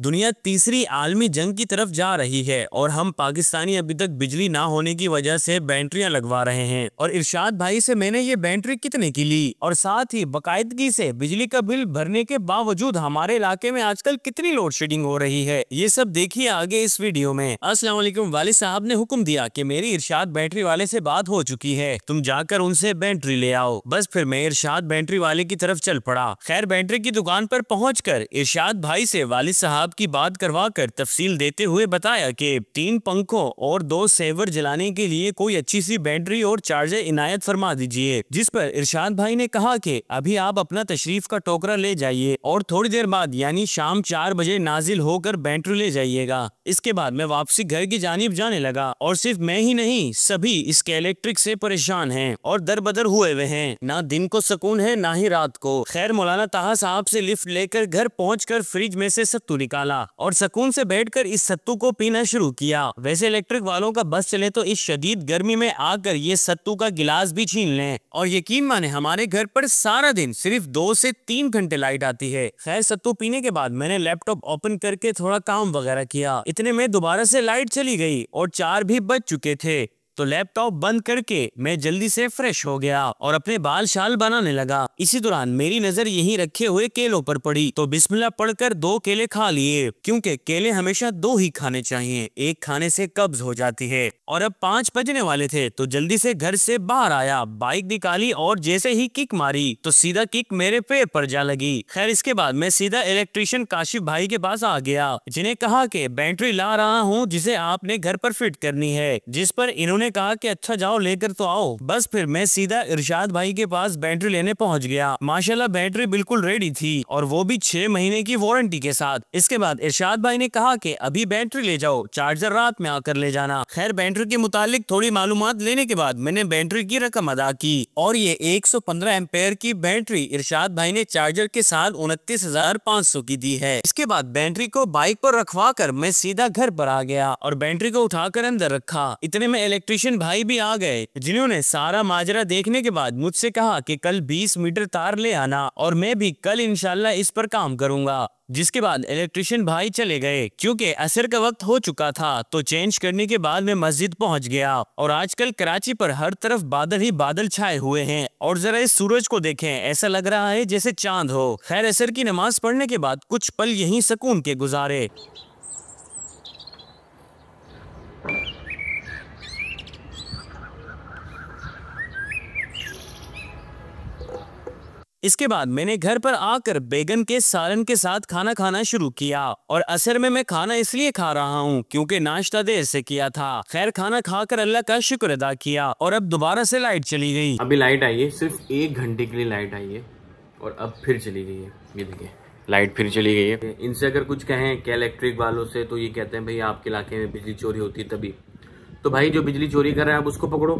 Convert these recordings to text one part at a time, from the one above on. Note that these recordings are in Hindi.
दुनिया तीसरी आलमी जंग की तरफ जा रही है और हम पाकिस्तानी अभी तक बिजली ना होने की वजह से बैटरियां लगवा रहे हैं। और इरशाद भाई से मैंने ये बैटरी कितने की ली और साथ ही बाकायदगी से बिजली का बिल भरने के बावजूद हमारे इलाके में आजकल कितनी लोड शेडिंग हो रही है, ये सब देखिए आगे इस वीडियो में। अस्सलाम वालेकुम। वालिद साहब ने हुक्म दिया कि मेरी इरशाद बैटरी वाले से बात हो चुकी है, तुम जाकर उनसे बैटरी ले आओ। बस फिर मैं इरशाद बैटरी वाले की तरफ चल पड़ा। खैर बैटरी की दुकान पर पहुंचकर इरशाद भाई से वालिद साहब की बात करवा कर तफसील देते हुए बताया कि 3 पंखों और 2 सेवर जलाने के लिए कोई अच्छी सी बैटरी और चार्जर इनायत फरमा दीजिए। जिस पर इरशाद भाई ने कहा कि अभी आप अपना तशरीफ का टोकरा ले जाइए और थोड़ी देर बाद यानी शाम 4 बजे नाजिल होकर बैटरी ले जाइएगा। इसके बाद मैं वापसी घर की जानिब जाने लगा और सिर्फ मैं ही नहीं सभी इसके इलेक्ट्रिक से परेशान हैं और दरबदर हुए हुए हैं। ना दिन को सुकून है ना ही रात को। खैर मौलाना ताहा साहब से लिफ्ट लेकर घर पहुंचकर फ्रिज में से सत्तू निकाला और सुकून से बैठकर इस सत्तू को पीना शुरू किया। वैसे इलेक्ट्रिक वालों का बस चले तो इस शदीद गर्मी में आकर ये सत्तू का गिलास भी छीन लें। और यकीन माने हमारे घर पर सारा दिन सिर्फ 2 से 3 घंटे लाइट आती है। खैर सत्तू पीने के बाद मैंने लैपटॉप ओपन करके थोड़ा काम वगैरह किया। इतने में दोबारा से लाइट चली गई और 4 भी बज चुके थे, तो लैपटॉप बंद करके मैं जल्दी से फ्रेश हो गया और अपने बाल शाल बनाने लगा। इसी दौरान मेरी नजर यहीं रखे हुए केलों पर पड़ी, तो बिस्मिल्लाह पढ़कर 2 केले खा लिए, क्योंकि केले हमेशा 2 ही खाने चाहिए, एक खाने से कब्ज हो जाती है। और अब 5 बजने वाले थे तो जल्दी से घर से बाहर आया, बाइक निकाली और जैसे ही किक मारी तो सीधा किक मेरे पैर पर जा लगी। खैर इसके बाद मैं सीधा इलेक्ट्रिशियन काशिफ भाई के पास आ गया, जिन्हें कहा कि बैटरी ला रहा हूँ जिसे आपने घर पर फिट करनी है। जिस पर इन्होंने कहा कि अच्छा जाओ लेकर तो आओ। बस फिर मैं सीधा इरशाद भाई के पास बैटरी लेने पहुंच गया। माशाल्लाह बैटरी बिल्कुल रेडी थी और वो भी 6 महीने की वारंटी के साथ। इसके बाद इरशाद भाई ने कहा कि अभी बैटरी ले जाओ, चार्जर रात में आकर ले जाना। खैर बैटरी के मुतालिक थोड़ी मालूमात लेने के बाद मैंने बैटरी की रकम अदा की और ये 115 एम्पेयर की बैटरी इरशाद भाई ने चार्जर के साथ 29,500 की दी है। इसके बाद बैटरी को बाइक पर रखवा कर मैं सीधा घर पर आ गया और बैटरी को उठाकर अंदर रखा। इतने में इलेक्ट्रिशियन भाई भी आ गए, जिन्होंने सारा माजरा देखने के बाद मुझसे कहा कि कल 20 मीटर तार ले आना और मैं भी कल इंशाल्लाह इस पर काम करूंगा। जिसके बाद इलेक्ट्रिशियन भाई चले गए। क्योंकि असर का वक्त हो चुका था तो चेंज करने के बाद मैं मस्जिद पहुंच गया। और आजकल कराची पर हर तरफ बादल ही बादल छाए हुए हैं और जरा इस सूरज को देखें, ऐसा लग रहा है जैसे चांद हो। खैर असर की नमाज पढ़ने के बाद कुछ पल यहीं सुकून के गुजारे। इसके बाद मैंने घर पर आकर बैगन के सालन के साथ खाना खाना शुरू किया और असर में मैं खाना इसलिए खा रहा हूँ क्योंकि नाश्ता देर से किया था। खैर खाना खाकर अल्लाह का शुक्र अदा किया और अब दोबारा से लाइट चली गई। अभी लाइट आई है, सिर्फ 1 घंटे के लिए लाइट आई है और अब फिर चली गई है। ये देखिए लाइट फिर चली गई है। इनसे अगर कुछ कहें क्या इलेक्ट्रिक वालों से तो ये कहते हैं भाई आपके इलाके में बिजली चोरी होती है तभी। तो भाई जो बिजली चोरी कर रहा है आप उसको पकड़ो,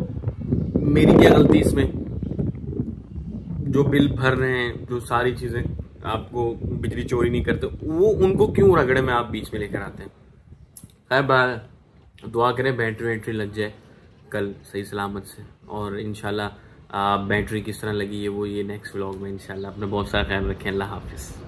मेरी क्या गलती इसमें? जो बिल भर रहे हैं, जो सारी चीजें आपको बिजली चोरी नहीं करते, वो उनको क्यों रगड़े में आप बीच में लेकर आते हैं? खैर दुआ करें बैटरी वैटरी लग जाए कल सही सलामत से और इंशाल्लाह बैटरी किस तरह लगी है वो ये नेक्स्ट व्लॉग में इंशाल्लाह। अपना बहुत सारा ख्याल रखें। अल्लाह हाफिज।